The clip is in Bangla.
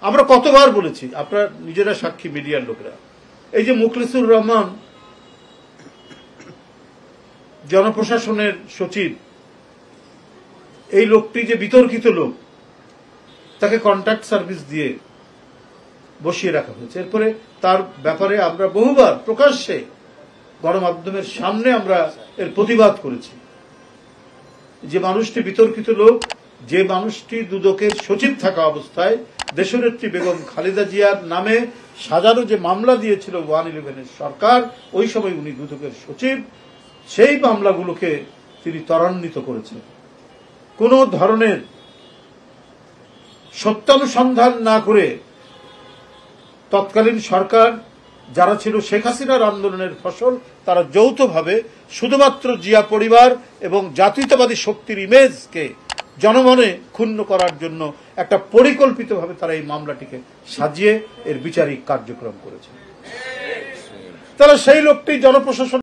আমরা কতবার বলেছি, আপনারা নিজেরা সাক্ষী, মিডিয়ার লোকেরা, এই যে মুখলিসুর রহমান জনপ্রশাসনের সচিব, এই লোকটি যে বিতর্কিত লোক, তাকে কন্ট্রাক্ট সার্ভিস দিয়ে বসিয়ে রাখা হয়েছে। এরপরে তার ব্যাপারে আমরা বহুবার প্রকাশ্যে গণমাধ্যমের সামনে আমরা এর প্রতিবাদ করেছি। যে মানুষটি বিতর্কিত লোক, যে মানুষটি দুদকের সচিব থাকা অবস্থায় দেশনেত্রী বেগম খালেদা জিয়ার নামে সাজানো যে মামলা দিয়েছিল 111 সরকার, ওই সময় উনি দুদকের সচিব, সেই মামলাগুলোকে তিনি ত্বরান্বিত করেছেন। কোন ধরনের সত্যানুসন্ধান না করে তৎকালীন সরকার যারা ছিল শেখ হাসিনার আন্দোলনের ফসল, তারা যৌথভাবে শুধুমাত্র জিয়া পরিবার এবং জাতীয়তাবাদী শক্তির ইমেজকে জনমনে ক্ষুণ্ণ করার জন্য একটা পরিকল্পিতভাবে তারা এই মামলাটিকে সাজিয়ে এর বিচারিক কার্যক্রম করেছে। তারা সেই লোকটি জনপ্রশাসন